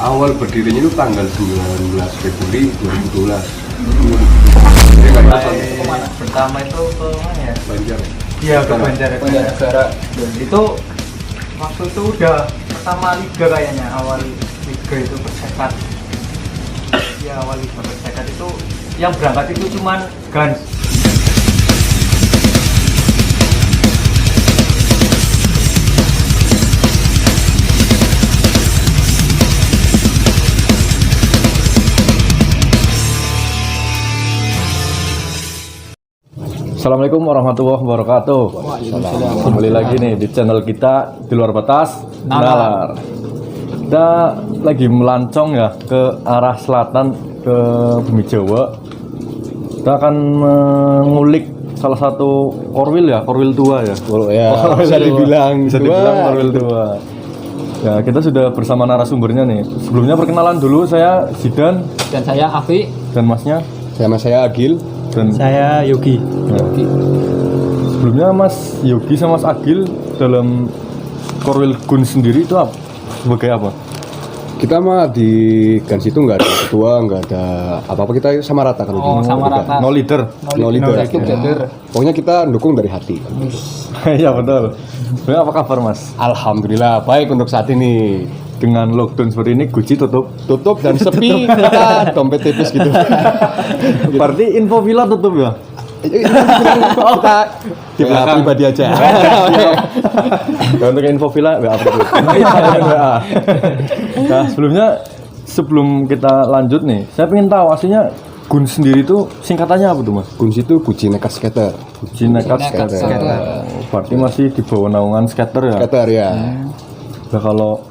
Awal berdirinya itu tanggal 19 Februari 2012. Kemana? Pertama itu ke mana ya? Banjar. Iya, ke Banjarnegara. Itu waktu itu udah pertama liga kayaknya, awal liga itu Persekat. Ya, awal liga Persekat itu yang berangkat itu cuman Gans. Assalamualaikum warahmatullahi wabarakatuh. Kembali lagi nih di channel kita Di Luar Batas Nalar. Kita lagi melancong ya ke arah selatan, ke Bumi Jawa. Kita akan mengulik salah satu korwil ya, korwil tua ya. Bisa dibilang korwil tua. Ya, kita sudah bersama narasumbernya nih. Sebelumnya perkenalan dulu, saya Zidan Dan saya Afi. dan masnya. Saya Agil. Dan Saya Yogi. sebelumnya Mas Yogi sama Mas Agil dalam Korwil Gun sendiri itu sebagai apa? Kita mah di Gans itu nggak ada ketua, nggak ada apa-apa, kita sama rata kalau Oh, sama rata. No leader. No leader. Together. Pokoknya kita dukung dari hati. Iya betul. Sebenarnya apa kabar Mas? Alhamdulillah baik untuk saat ini. Dengan lockdown seperti ini, Guci Tutup dan sepi, kita dompet tipis gitu. Berarti info villa tutup ya? Kita Di belakang. pribadi aja. Nah, untuk info villa WA pribadi. WA. Nah, sebelum kita lanjut nih, saya pengen tahu aslinya Gun sendiri itu singkatannya apa tuh Mas? Guns itu Guci Nekat Skater. Guci Nekat Skater. Berarti masih di bawah naungan skater ya? Skater ya. Nah, kalau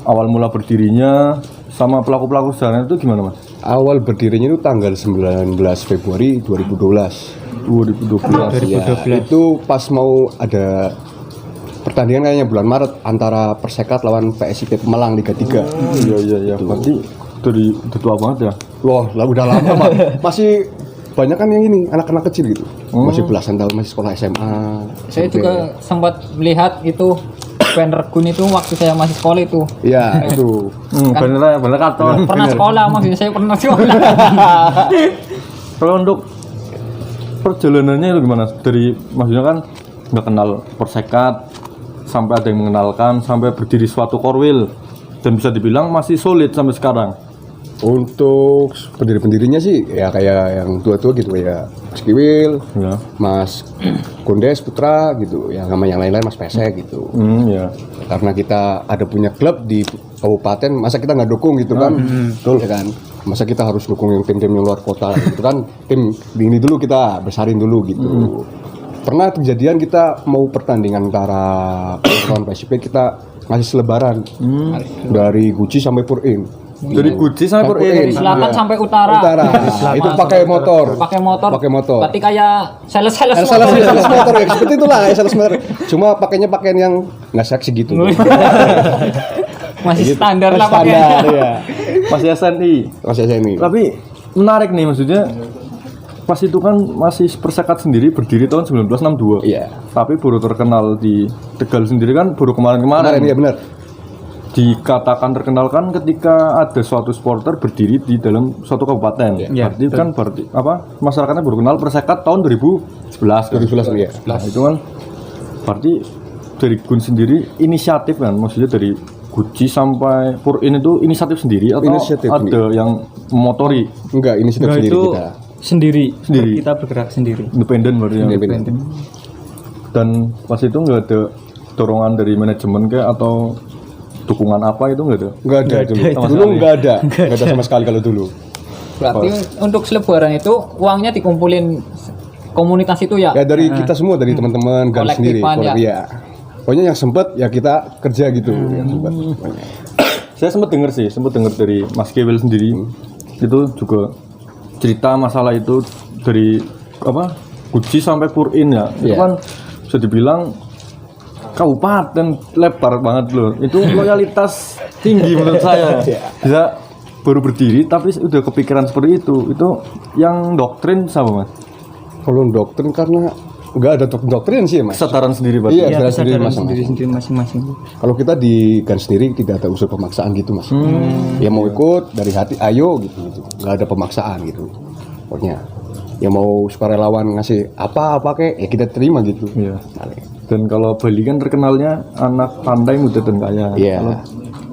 awal mula berdirinya sama pelaku-pelaku sejarahnya itu gimana Mas? Awal berdirinya itu tanggal 19 Februari 2012. 2012. Ya, itu pas mau ada pertandingan kayaknya bulan Maret antara Persekat lawan PSIP Malang Liga 3. Iya. Berarti dari tua banget ya? Loh, lah udah lama Pak. Masih banyak kan yang ini anak-anak kecil gitu. Masih belasan tahun, masih sekolah SMA. Saya SMP. juga sempat melihat itu banner Gun itu waktu saya masih sekolah itu. Iya, itu. Bener karton. Pernah sekolah, maksudnya saya pernah sekolah. Kalau untuk perjalanannya itu gimana? Dari maksudnya kan nggak kenal Persekat sampai ada yang mengenalkan sampai berdiri suatu korwil dan bisa dibilang masih solid sampai sekarang. Untuk pendiri-pendirinya sih ya kayak yang tua-tua gitu ya. Mas Kiwil, Ya. Mas Kondes Putra gitu. Ya sama yang lain-lain Mas Pesek gitu. Ya. Karena kita ada punya klub di kabupaten, masa kita nggak dukung gitu kan? Betul ya kan? Masa kita harus dukung yang tim-tim yang luar kota gitu kan? Tim ini dulu kita besarin dulu gitu. Pernah kejadian kita mau pertandingan antara lawan PSIP, kita ngasih selebaran dari Guci sampai Purin. Dari Guci sampai Purin. Dari selatan sampai utara. Itu pakai motor. Pakai motor. Pakai motor. Berarti kayak sales Sales motor ya, seperti itulah ya sales motor. Cuma pakainya pakaian yang nggak seksi gitu. Masih Gitu. standar lah Standar pakainya. ya. Masih SNI. Masih saya ini. Tapi menarik nih maksudnya pas itu kan masih Persekat sendiri berdiri tahun 1962. Iya. Tapi baru terkenal di Tegal sendiri kan baru kemarin-kemarin. Iya benar. Dikatakan terkenal kan ketika ada suatu supporter berdiri di dalam suatu kabupaten. Iya, Berarti apa masyarakatnya baru kenal Persekat tahun 2011 kan? 2011 ya. Nah, itu kan berarti dari Gun sendiri inisiatif kan, maksudnya dari Guci sampai Purin itu inisiatif sendiri atau Inisiatif ada sendiri. yang memotori Enggak, ini sudah Nah, sendiri itu kita. sendiri. Sendiri. Kita bergerak sendiri. independen berarti ya? Independen. Dan pas itu nggak ada dorongan dari manajemen kayak atau dukungan apa itu nggak ada? Enggak ada dulu. Dulu enggak ada. Enggak ada sama sekali kalau dulu. Berarti untuk selebaran itu uangnya dikumpulin komunitas itu ya? Ya dari kita semua, dari teman-teman Gans sendiri. Kolektifan, ya. Ya. Pokoknya yang sempat ya kita kerja gitu, yang sempat. Pokoknya. Saya sempat dengar dari Mas Kewil sendiri itu juga cerita masalah itu dari apa Guci sampai Purin ya. Itu Iya. kan bisa dibilang kabupaten lebar banget loh. Itu loyalitas tinggi menurut saya. Bisa baru berdiri tapi udah kepikiran seperti itu. Itu yang doktrin sama Mas. Kalau doktrin karena nggak ada doktrin sih mas. Kesadaran sendiri berarti. Iya, Ya, kesadaran sendiri kesadaran masing-masing. sendiri masing-masing. Kalau kita di GAN sendiri tidak ada unsur pemaksaan gitu mas. Ya mau ikut dari hati, ayo gitu. Nggak ada pemaksaan gitu. Pokoknya yang mau sukarelawan ngasih apa kek, ya kita terima gitu. Iya. Dan kalau Bali kan terkenalnya anak pandai, muda dan kaya. Iya. Kalau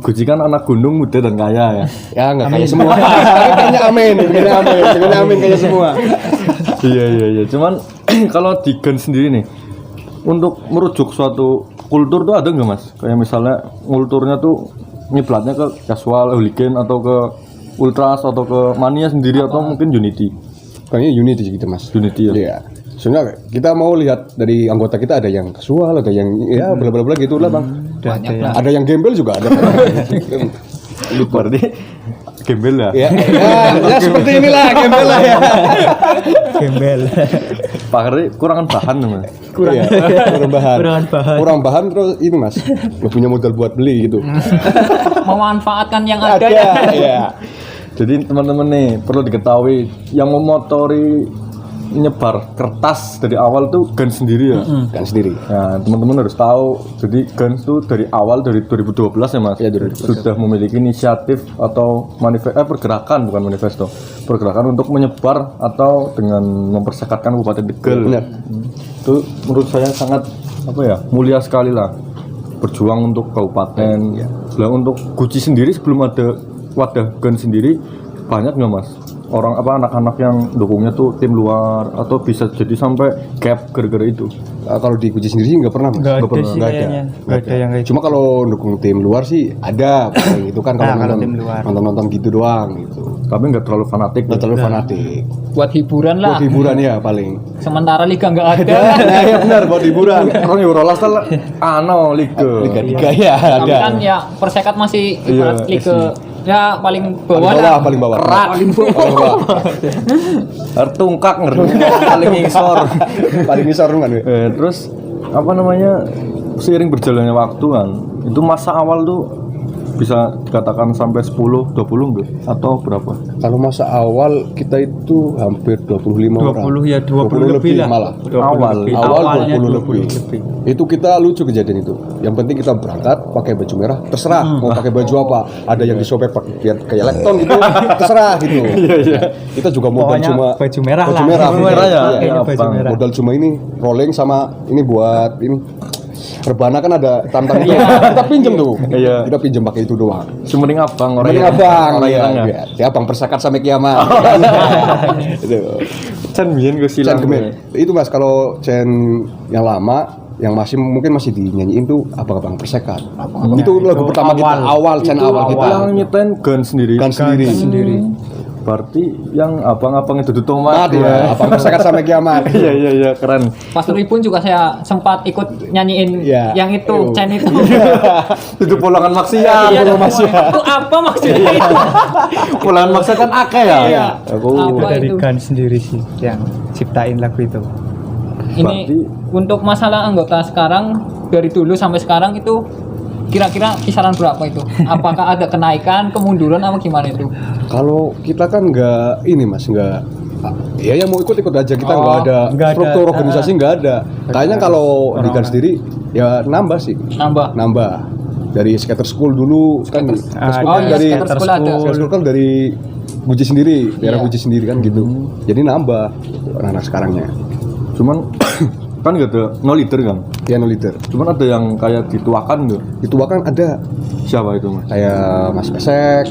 Guci kan anak gunung, muda dan kaya ya. Ya nggak kayak semua. Tapi kayaknya amin, kayaknya amin kayak semua. Iya. Cuman kalau di GAN sendiri nih, untuk merujuk suatu kultur tuh ada nggak mas? Kayak misalnya kulturnya tuh nyiblatnya ke casual, hooligan atau ke ultras atau ke mania sendiri atau mungkin unity. Kayaknya unity gitu mas. Unity ya. Iya. Soalnya kita mau lihat dari anggota kita ada yang kasual, ada yang ya bla gitu lah bang. Banyak lah. Ada yang gembel juga ada. Berarti gembel ya. ya seperti inilah gembel lah ya. Gembel. Pak Hardi kurangan bahan mas. Kurang bahan. Kurang bahan terus ini mas. Nggak punya modal buat beli gitu. Memanfaatkan yang ada ya. Ya. Jadi teman-teman nih perlu diketahui yang memotori nyebar kertas dari awal tuh GAN sendiri ya. Kan sendiri. Nah, teman-teman harus tahu. Jadi GAN itu dari awal dari 2012 ya Mas. Ya, 2012. Sudah memiliki inisiatif atau pergerakan bukan manifesto. Pergerakan untuk menyebar atau dengan mempersekatkan Kabupaten Tegal. Benar. Itu menurut saya sangat mulia sekali lah. Berjuang untuk kabupaten. Lah untuk Guci sendiri sebelum ada wadah GAN sendiri banyak nggak Mas? Orang anak-anak yang dukungnya tuh tim luar atau bisa jadi sampai gap gara-gara itu. Kalau di Guci sendiri sih nggak pernah mas. Nggak ada pernah. sih kayaknya. Nggak ada yang kayak Cuma kalau dukung tim luar sih ada. Paling itu kan kalau kalau nonton, tim luar. nonton gitu doang gitu. Tapi nggak terlalu fanatik. Nggak terlalu fanatik. Buat hiburan lah. Buat hiburan ya paling. Sementara liga nggak ada. Nah ya benar buat hiburan. Orang Eurolas tuh liga. Liga ya Tapi ada. kan ya Persekat masih Iya, ibarat liga ya paling bawah lah. Paling bawah. Paling bawah. Harus tungkak ngerti paling ngisor. Paling besar kan. Terus seiring berjalannya waktu kan itu masa awal tuh bisa dikatakan sampai 10 20 enggak atau berapa? Kalau masa awal kita itu hampir 25 orang. 20 ya 20 lebih lah. Malah. 20 Awal. lebih. Awal Awalnya 20 lebih. Itu kita lucu kejadian itu. Yang penting kita berangkat pakai baju merah, terserah mau pakai baju apa. Ada yang disobek pakai biar kayak lekton gitu, terserah gitu. Kita juga modal Pokoknya cuma baju merah lah. Baju merah, Baju merah ya? Iya. Kayaknya baju Abang. merah. Modal cuma ini rolling sama ini buat ini rebana kan ada tam-tam itu. Kita pinjem tuh. Iya. Kita pinjem pakai itu doang. Sumering abang orang Mending yang- abang, orang ya, yang ya. ya abang Persekat sampai kiamat. Itu. Can biyen gue Cen silang. Gemet. Itu mas kalau Cen yang lama yang mungkin masih dinyanyiin tuh abang-abang Persekat. Itu lagu pertama kita awal Cen awal kita. Yang nyetain GAN sendiri. Kan sendiri. Berarti yang abang-abang itu Mat tomat ya, abang Persekat sampai kiamat. Iya keren. Pas Ribun juga saya sempat ikut nyanyiin Iya. yang itu, Chen itu. Itu pulangan maksiat. Iya, itu apa maksudnya itu? Pulangan maksiat kan akeh ya. Iya. Aku Apa Dari itu? GAN sendiri sih yang ciptain lagu itu. Ini Berarti- untuk masalah anggota sekarang dari dulu sampai sekarang itu kira-kira kisaran berapa itu? Apakah ada kenaikan, kemunduran apa gimana itu? Kalau kita kan nggak ini mas nggak ya yang mau ikut aja kita nggak ada nggak ada. struktur organisasi nggak ada. Kayaknya kalau di GAN sendiri ya nambah sih. Nambah. Nambah dari skater school dulu kan skater Oh iya, dari skater school ada. skater school kan dari Guci sendiri, daerah Iya. Guci sendiri kan gitu. Jadi nambah gitu, anak-anak sekarangnya. cuman kan gak ada no leader kan. Piano leader. Cuman ada yang kayak dituakan tuh. Itu kan ada Siapa itu mas? kayak Mas Pesek,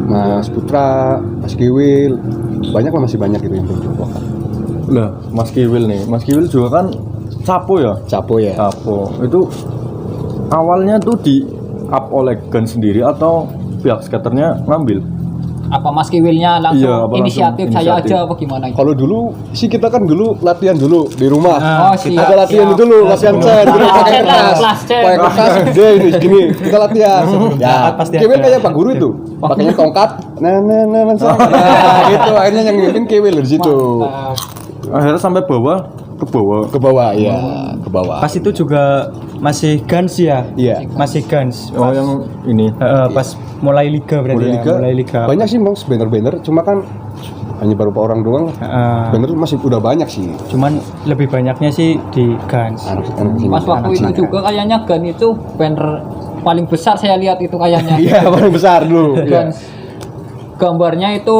Mas Putra, Mas Kiwil, banyak lah masih banyak gitu yang belum dituakan. Lah Mas Kiwil nih. Mas Kiwil juga kan capo ya. Capo ya. Capo itu awalnya tuh di up oleh GAN sendiri atau pihak skaternya ngambil? Apa Mas Kiwilnya langsung Iya, apa langsung inisiatif saya inisiatif? aja apa gimana itu? Kalau dulu sih kita kan dulu latihan dulu di rumah. Oh, siap, Ada latihan siap. dulu, latihan Cen, dulu pakai Cen lah, kertas, kelas Cen. pakai kertas gede ini gini, kita latihan. Ya, pasti Kiwil ada. kayak Pak Guru itu, pakainya tongkat, nah, Cen. Gitu, akhirnya yang mimpin Kiwil dari situ. Akhirnya sampai bawah ke bawah. Ke bawah, iya, ke bawah. Pas itu juga masih GAN sih ya. Iya. Masih GANS. Oh yang ini. Pas mulai liga berarti Mulai ya. Mulai liga. Banyak sih bang banner-banner, cuma kan hanya beberapa orang doang. Bener masih udah banyak sih. Cuman lebih banyaknya sih di Guns. Anak-anak sini. Pas waktu itu juga kayaknya Gun itu banner paling besar saya lihat itu kayaknya. Iya, paling besar dulu. Iya. Guns. Gambarnya itu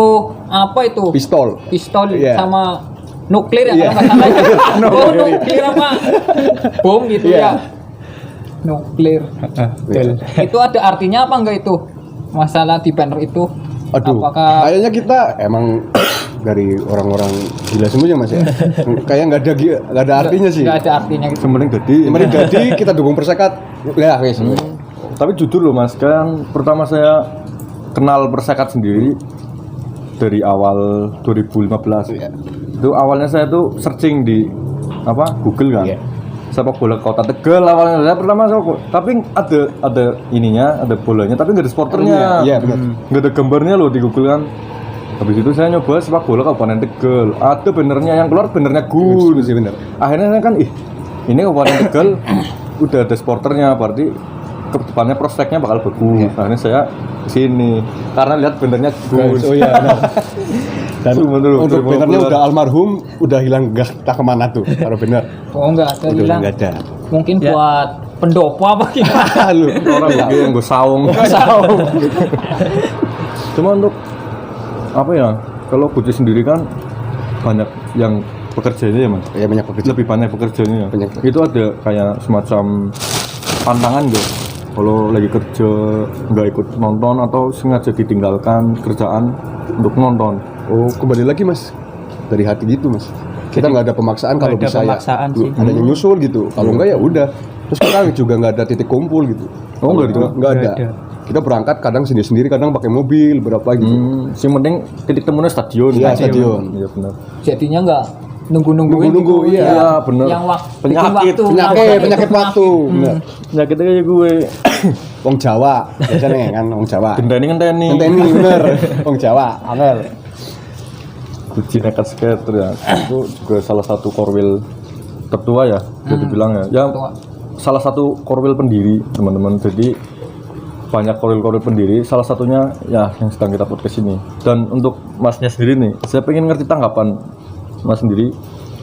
apa itu? Pistol. Pistol Iya. sama nuklir ya Iya. kalau nggak salah. Oh, nuklir apa? Bom gitu Iya. ya. Nuklir. Betul. Itu ada artinya apa enggak itu? Masalah di banner itu? Aduh, Apakah kayaknya kita emang dari orang-orang gila semuanya mas ya. Kayak nggak ada artinya sih. nggak ada artinya gitu? Sementing jadi. Kemarin jadi kita dukung Persekat. Ya, wes. Tapi jujur loh mas, kan pertama saya kenal Persekat sendiri dari awal 2015. Iya. Itu awalnya saya tuh searching di Google kan. Iya. Sepak bola Kota Tegal awalnya saya pertama tapi ada ininya, ada bolanya tapi nggak ada supporternya. Iya, benar. Nggak ada gambarnya loh di Google kan. Habis itu saya nyoba sepak bola Kabupaten Tegal. Ada bannernya yang keluar bannernya Gun. Sih benar. Akhirnya saya kan ini Kabupaten Tegal udah ada supporternya, berarti ke depannya prospeknya bakal bagus. Akhirnya saya kesini karena lihat bannernya Gun. Oh iya. Dan untuk benernya bannernya udah almarhum, udah hilang tak kemana tuh kalau bener. Oh enggak ada Udah hilang. nggak ada. Mungkin buat pendopo apa gimana? Lu orang gede yang gue saung. Cuma untuk apa ya? Kalau Buci sendiri kan banyak yang pekerjaannya ya mas. ya banyak pekerja. Lebih banyak pekerjaannya. Banyak. Itu ada kayak semacam pantangan gitu. Kalau lagi kerja nggak ikut nonton atau sengaja ditinggalkan kerjaan untuk nonton. Oh, kembali lagi mas dari hati gitu mas. Kita nggak ada pemaksaan kalau nggak ada bisa pemaksaan ya. sih. Ada yang nyusul gitu. Kalau enggak ya udah. Terus kita juga nggak ada titik kumpul gitu. Oh, nggak ada? Nggak ada. Nggak ada. Kita berangkat kadang sendiri-sendiri, kadang pakai mobil berapa gitu. Yang penting titik temunya stadion. Iya, stadion. Iya benar. Jadinya enggak nunggu-nungguin Nunggu-nunggu, gitu. iya. Iya, bener. Yang Penyakit, Penyakit waktu. Bener. Penyakitnya kayak gue. Wong Jawa, biasanya kan Wong Jawa. Gendani ngenteni. Ngenteni bener. Wong Jawa, angel. Buci nekat skater ya. Itu juga salah satu korwil tertua ya, bisa dibilang ya. Ya Tertua. salah satu korwil pendiri, teman-teman. Jadi banyak korwil-korwil pendiri, salah satunya ya yang sedang kita podcast ini. Dan untuk masnya sendiri nih, saya pengen ngerti tanggapan mas sendiri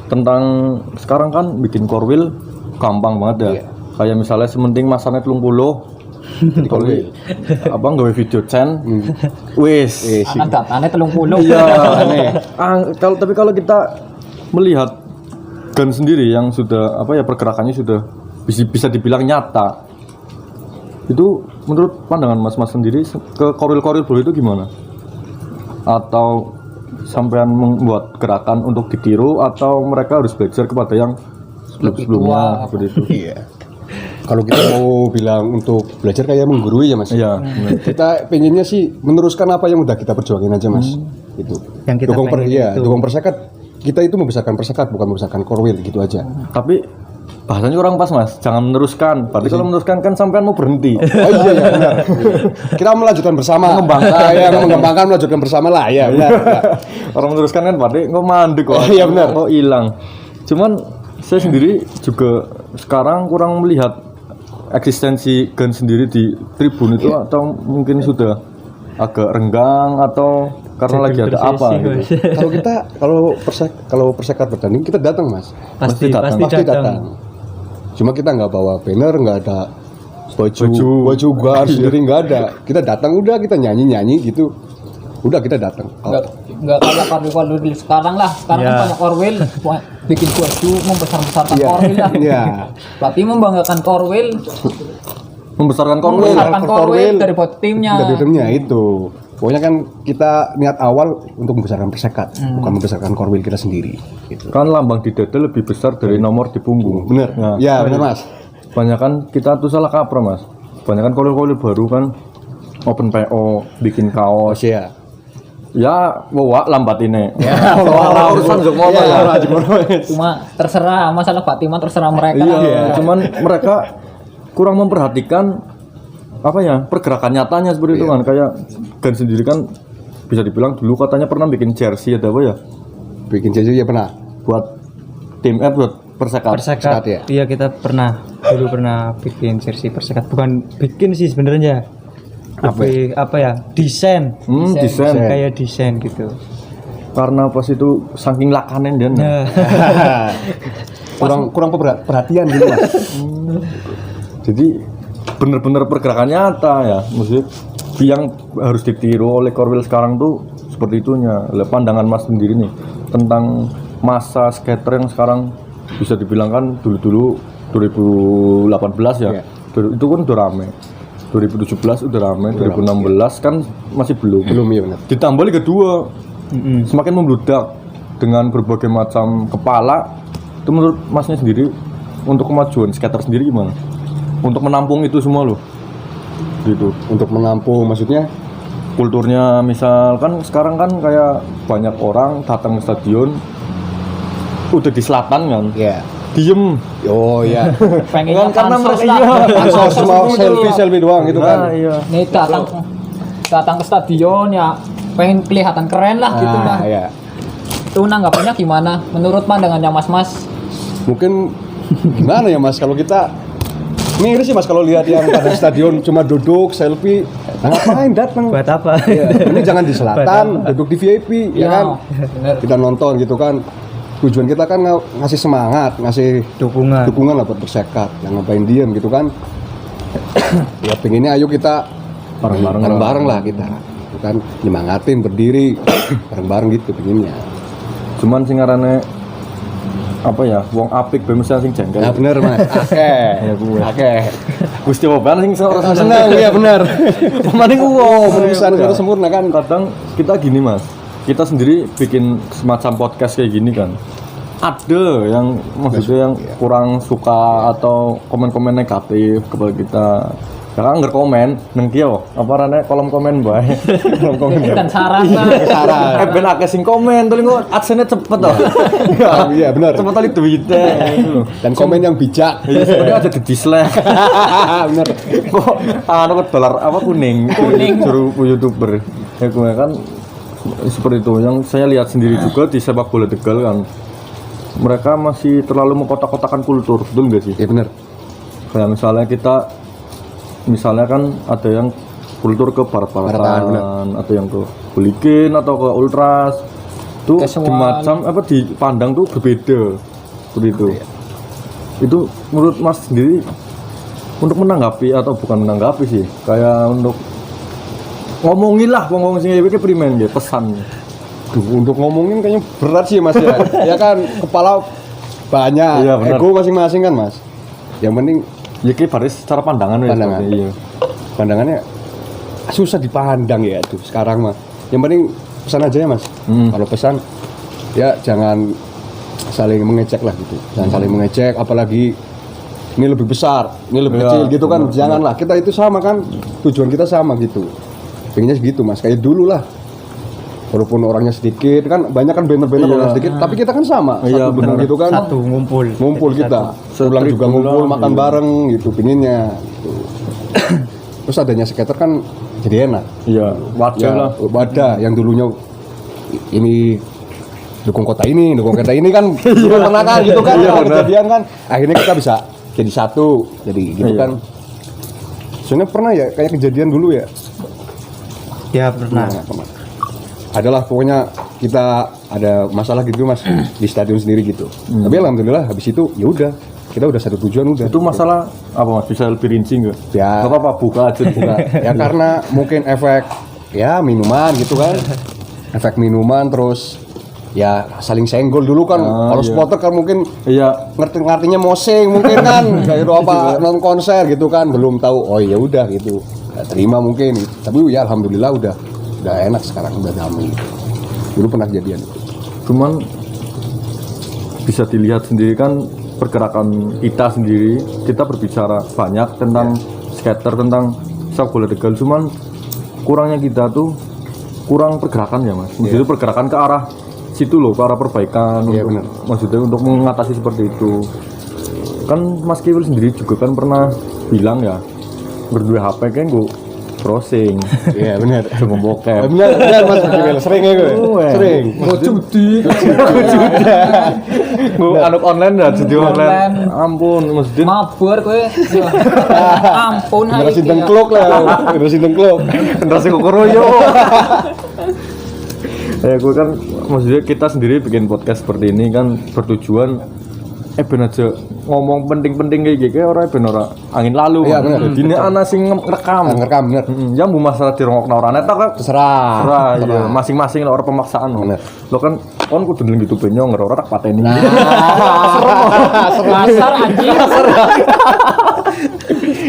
tentang sekarang kan bikin korwil gampang banget ya. Iya. Kayak misalnya sementing masanya 30 kalau apa nggak video chat, wis. Akan datanya 30. Iya. Tapi kalau kita melihat Gun sendiri yang sudah pergerakannya sudah bisa dibilang nyata. Itu menurut pandangan mas sendiri ke koril-koril bola itu gimana? Atau sampean membuat gerakan untuk ditiru atau mereka harus belajar kepada yang sebelumnya seperti itu? Iya. Kalau kita mau bilang untuk belajar kayak menggurui ya mas. Iya. Kita pengennya sih meneruskan apa yang udah kita perjuangin aja mas. Itu. Yang kita pengen itu. Dukung Persekat. Kita itu membesarkan Persekat bukan membesarkan Korwil gitu aja. Tapi bahasanya kurang pas mas, jangan meneruskan. Berarti kalau meneruskan kan sampean mau berhenti. Oh iya ya benar. Kita melanjutkan bersama. Mengembangkan melanjutkan bersama lah ya benar. Orang meneruskan kan berarti kok mandek kok. Iya, benar. Kok hilang. Cuman saya sendiri juga sekarang kurang melihat eksistensi Gun sendiri di tribun itu atau mungkin sudah agak renggang atau karena lagi ada apa gitu. Kalau Persekat bertanding kita datang mas. Pasti Pasti datang. Cuma kita nggak bawa banner, nggak ada baju gua sendiri nggak ada. Kita datang udah kita nyanyi gitu. Udah kita datang. Enggak kayak korwil di sekarang lah. Sekarang kan banyak korwil bikin baju membesar-besarkan korwil lah. Iya. Berarti membanggakan korwil, Membesarkan korwil. membesarkan korwil dari buat timnya. Dari timnya itu. Pokoknya kan kita niat awal untuk membesarkan Persekat, bukan membesarkan Korwil kita sendiri. Gitu. Kan lambang di dada lebih besar dari nomor di punggung. Bener. Nah, Ya bener mas. Banyakan kita tuh salah kaprah mas. Banyakan korwil-korwil baru kan open PO, bikin kaos. Ya. Ya, bawa lambat ini. Ya, urusan Jogmono ya. Cuma terserah masalah Fatima terserah mereka. Iya, lah. cuman mereka kurang memperhatikan pergerakan nyatanya seperti itu kan. Kayak Gun sendiri kan bisa dibilang dulu katanya pernah bikin jersey ada apa ya? Bikin jersey ya pernah. Buat tim buat Persekat. Persekat ya? Iya kita dulu pernah bikin jersey Persekat. Bukan bikin sih sebenarnya. Apa ya? Desain. Desain. Kayak desain gitu. karena pas itu saking lakanen dan kurang perhatian gitu mas. jadi bener-bener pergerakan nyata ya, maksudnya yang harus ditiru oleh Korwil sekarang tuh seperti itunya. Pandangan mas sendiri nih tentang masa skater yang sekarang bisa dibilang kan dulu 2018 ya, itu kan udah rame. 2017 udah rame, 2016 kan masih belum Ya benar. Ditambah Liga 2 semakin membludak dengan berbagai macam kepala. Itu menurut masnya sendiri untuk kemajuan skater sendiri gimana? Untuk menampung itu semua loh gitu. Untuk menampung maksudnya Kulturnya misalkan sekarang kan kayak banyak orang datang ke stadion udah di selatan kan, diem. Oh iya. Pengennya Karena pansos mereka lah. Pansos mau selfie doang gitu Nah, kan. iya. Nih datang ke stadion ya pengen kelihatan keren lah gitu lah. Iya. Itu nanggapannya gimana? Menurut pandangannya Mas? Mungkin gimana ya mas, kalau kita miris sih mas kalau lihat yang pada stadion cuma duduk selfie, nah ngapain datang? Buat apa? Ya, ini jangan di selatan, duduk di VIP ya kan? Bener. Kita nonton gitu kan. Tujuan kita kan ngasih semangat, ngasih dukungan lah buat bersekat. Yang ngapain diem gitu kan? Ya pengennya ayo kita bareng-bareng lah kita, gitu kan? Nyemangatin berdiri bareng-bareng gitu pengennya. Cuman sing ngarane apa ya, wong apik be mesti sing jengkel. Nah bener mas, Ya gue. Gusti Oban sing ora senang ya bener. Maning uang Penulisan itu sempurna kan. Kadang kita gini mas, kita sendiri bikin semacam podcast kayak gini kan, ada yang maksudnya yang kurang suka atau komen-komen negatif kepada kita. Ya kan nggak komen, neng kieu apa rane kolom komen bae. Kolom komen. Kan saran lah. Saran. Ben akeh sing komen, tuh kok adsense cepet toh. Iya benar. Cepet kali duitnya gitu. Dan komen yang bijak. Iya, sebenarnya ada di dislike. Bener. Kok anu kok dolar apa kuning suruh YouTuber. Ya gue kan seperti itu yang saya lihat sendiri juga di sepak bola Tegal kan. Mereka masih terlalu mengkotak-kotakan kultur, betul nggak sih? Ya bener. Kayak misalnya kan ada yang kultur ke barat-baratan, atau yang ke hooligan atau ke ultras. Itu Casual. macam apa dipandang tuh berbeda. Seperti itu. Itu menurut Mas sendiri untuk menanggapi atau bukan menanggapi sih, kayak untuk ngomongin lah ngomong sing iki primen ya pesan. Untuk ngomongin kayaknya berat sih mas ya. Ya kan kepala banyak, Iya, benar. ego masing-masing kan mas. Yang penting Ya kayak baris secara pandangan ya. Pandangan. Iya. pandangannya susah dipandang ya tuh sekarang mah. Yang penting pesan aja ya mas. Kalau pesan ya jangan saling mengecek lah gitu. Jangan saling mengecek, apalagi ini lebih besar, ini lebih kecil gitu kan. Janganlah, kita itu sama kan, tujuan kita sama gitu. Pengennya segitu mas, kayak dulu lah. Walaupun orangnya sedikit kan, banyak kan banner-banner orang sedikit, tapi kita kan sama, satu gedung gitu kan. Satu Ngumpul kita, pulang juga ngumpul, makan bareng gitu, pinginnya. Gitu. Terus adanya skater kan jadi enak. Iya, wajar Ya, lah. wadah yang dulunya ini dukung kota ini kan dulu pernah kan gitu kan, ada kejadian kan. Akhirnya kita bisa jadi satu, jadi gitu kan. Soalnya pernah ya kayak kejadian dulu ya. Ya pernah. Adalah pokoknya kita ada masalah gitu mas di stadion sendiri gitu. Tapi alhamdulillah habis itu ya udah kita udah satu tujuan udah. Itu masalah apa mas? Bisa lebih rinci nggak? Ya. Nggak apa-apa, buka aja buka. Ya karena mungkin efek ya minuman gitu kan. Efek minuman terus ya saling senggol dulu kan. Kalau supporter kan mungkin Iya. ngertinya mosing mungkin kan kayak apa nonton konser gitu kan, belum tahu. Oh ya udah gitu. Nggak terima mungkin. Tapi ya alhamdulillah udah enak sekarang, udah damai. Dulu pernah kejadian itu. Cuman bisa dilihat sendiri kan pergerakan kita sendiri, kita berbicara banyak tentang skater, tentang sepak bola Tegal, cuman kurangnya kita tuh kurang pergerakan ya mas. Maksudnya pergerakan ke arah situ loh, ke arah perbaikan. Iya, untuk, benar. maksudnya untuk mengatasi seperti itu. Kan Mas Kiwil sendiri juga kan pernah bilang ya, berdua HP kan gue browsing. Iya benar. Cuma bokep. Benar mas Kiwil, sering ya gue. Sering. Mau judi. Gue anuk online dah, judi online. Ampun, maksudnya Mabur kowe. Ampun hai. Generasi dengklok lah, generasi dengklok. generasi kokoroyo. Gue kan maksudnya kita sendiri bikin podcast seperti ini kan bertujuan ben aja ngomong penting-penting kayak gitu orang ben ora angin lalu. Iya, bener. Jadi ini ana sing ngerekam. Ngerekam bener. Ya mbok masalah dirungokno ora netok kan Terserah. iya, masing-masing lah orang pemaksaan. Bener. Lo kan kudu ndeleng YouTube nyong ora tak pateni. Kasar anjing.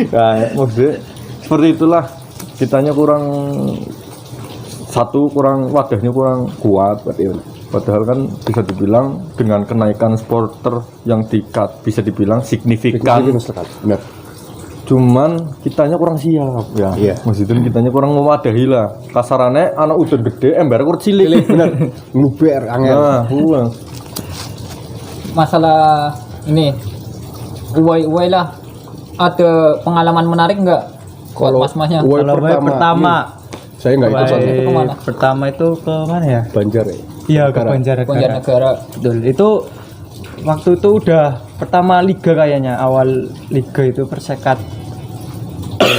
Nah, maksudnya seperti itulah kitanya kurang wadahnya kurang kuat padahal kan bisa dibilang dengan kenaikan supporter yang bisa dibilang signifikan Bener. cuman kitanya kurang siap ya Iya. maksudnya kitanya kurang memadahi lah kasarannya anak udah gede ember kurang cilik Bener. Nguber angel. nah Masalah ini uai lah, ada pengalaman menarik nggak buat Kalau mas-masnya? uai Kalau pertama saya nggak ikut soalnya. Itu kemana? pertama itu ke mana ya? Banjar ya. Iya ke Banjarnegara. Banjarnegara. Betul. Itu waktu itu udah pertama liga kayaknya, awal liga itu Persekat.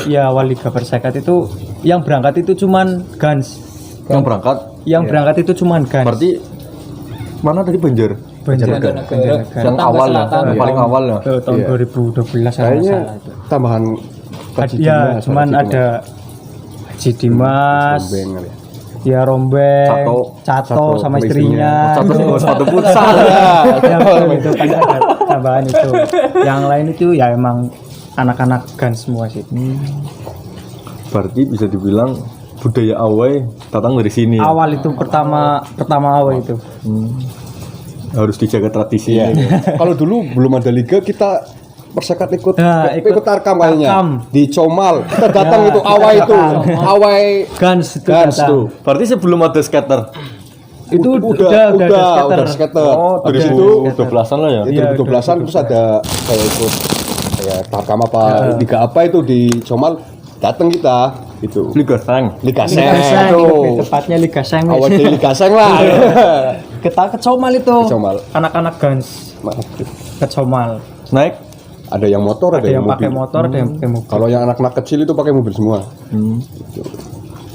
Ya awal liga Persekat itu yang berangkat itu cuman Gans. yang berangkat Yang berangkat itu cuman Gans. berarti mana tadi Banjar Banjarnegara. Banjarnegara. yang Tetangga awal ya selatan. yang paling awal ya Tahun Iya. 2012 kalau nggak Kayaknya salah itu. tambahan Ya, cuman ada Haji Dimas, Rombeng kali ya. ya Rombeng, Cato Cato sama sama istrinya. satu futsal Ya, itu kan ada tambahan itu. Yang lain itu ya emang anak-anak Gans semua sih. berarti bisa dibilang budaya awai datang dari sini ya? Awal itu pertama awal itu. Harus dijaga tradisi Iya. Kalau dulu belum ada liga kita Persekat ikut Nah, ikut tarkam kayaknya tarkam. di Comal kita datang itu awai itu awai Gans itu Gans datang. tuh berarti sebelum ada skater Itu udah ada skater. skater dari dari situ situ udah belasan lah ya itu Iya, 2012-an terus ada kayak ikut kayak tarkam apa liga apa itu di Comal datang kita itu Liga Seng Liga Liga Seng Seng, itu tepatnya Liga Seng. awal dari Liga Seng lah Kita ke Comal itu. Ke Comal. Anak-anak Gans ke Comal. naik ada yang motor Ada yang pakai mobil. motor, ada yang pakai mobil. Kalau yang anak-anak kecil itu pakai mobil semua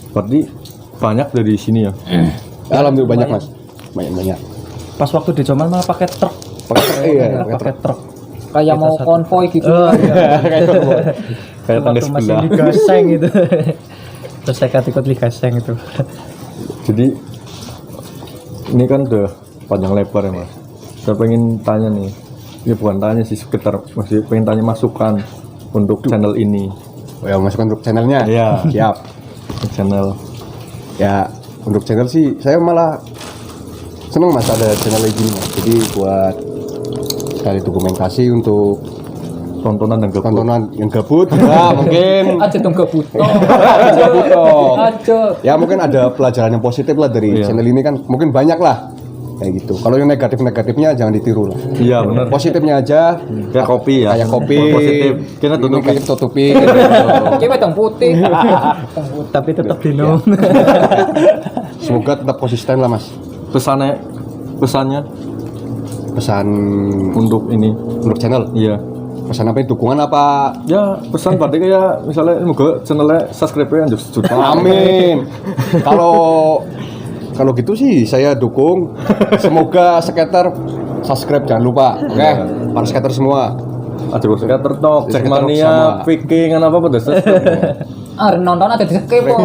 berarti banyak dari sini ya alhamdulillah banyak mas banyak Pas waktu di Comal malah pakai truk. iya Pakai truk. Kayak mau konvoy gitu. kayak tangga Waktu masih sebelah Liga Seng itu. Terus saya ikut Liga Seng itu. jadi ini kan udah panjang lebar ya mas saya pengen tanya nih ini bukan tanya sih sekitar masih pengen tanya masukan untuk channel ini oh ya masukkan untuk channelnya Iya. siap channel ya untuk channel sih saya malah seneng mas ada channel kayak gini mas jadi buat sekali dokumentasi untuk tontonan dan gabut tontonan yang gabut ya mungkin Aja dong kebuto. gabut dong Aja. ya mungkin ada pelajaran yang positif lah dari Iya. channel ini kan mungkin banyak lah kayak gitu kalau yang negatifnya jangan ditiru lah iya benar positifnya aja kayak kopi ya kayak kopi positif kita ini tutup kayak tutupi Coba dong putih. Tapi tetap minum. semoga tetap konsisten lah mas pesannya pesan untuk ini untuk channel iya pesan apa dukungan apa ya pesan berarti kayak misalnya semoga channelnya subscribe-nya juta amin kalau gitu sih saya dukung semoga skater subscribe jangan lupa oke para skater semua ada skater talk Skater cek Talk mania sama- viking apa dah Nonton ada di skip kok.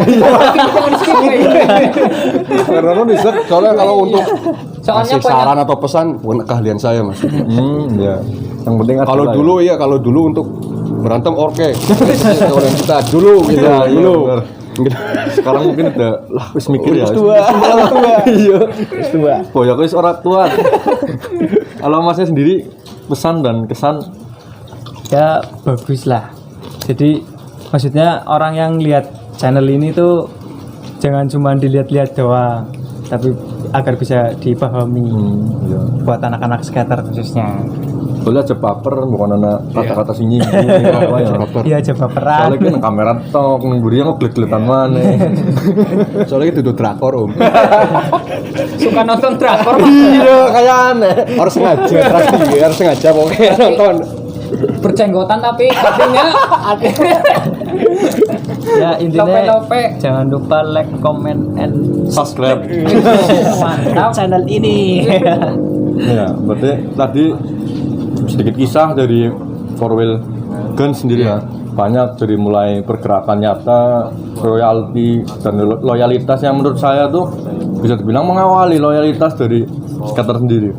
karena bisa soalnya kalau untuk Soalnya kasih saran atau pesan bukan keahlian saya mas ya yang penting ada kalau lah ya. dulu untuk berantem oke kalau kita dulu gitu Iya, iya, dulu bener. sekarang mungkin udah lah wis mikir ya iya boyok wis orang tua kalau masnya sendiri pesan dan kesan Ya bagus lah. Jadi maksudnya orang yang lihat channel ini tuh jangan cuma dilihat-lihat doang, tapi agar bisa dipahami ya. buat anak-anak skater khususnya. boleh aja baper bukan anak kata-kata sinyi apa ya Iya coba peran. soalnya kan kamera tok ngguri yang ngegelet-geletan mana soalnya itu drakor om Suka nonton drakor. iya kayak aneh harus sengaja pokoknya nonton Berjenggotan tapi artinya Ya intinya Lope-lope. jangan lupa like, comment, and Subscribe. Mantap. channel ini. Ya, berarti tadi sedikit kisah dari Four Wheel Gun sendiri ya. Banyak dari mulai pergerakan nyata, royalti dan loyalitas yang menurut saya tuh bisa dibilang mengawali loyalitas dari skater sendiri.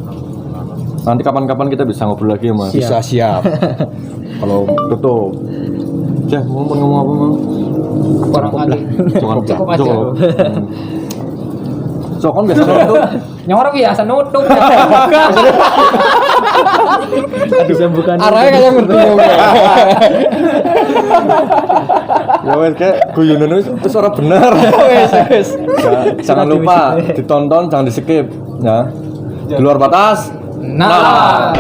Nanti kapan-kapan kita bisa ngobrol lagi Mas. Bisa siap. Kalau Tutup. Ceh, mau ngomong apa Mas? Kurang kali. Cukup aja. So kan biasa tuh Nyor biasa nutup. Bisa bukan arahnya kayak ngerti dong. ya wes kayak guyonan itu suara bener. Jangan lupa ditonton, jangan di skip ya. Di luar batas. Nah.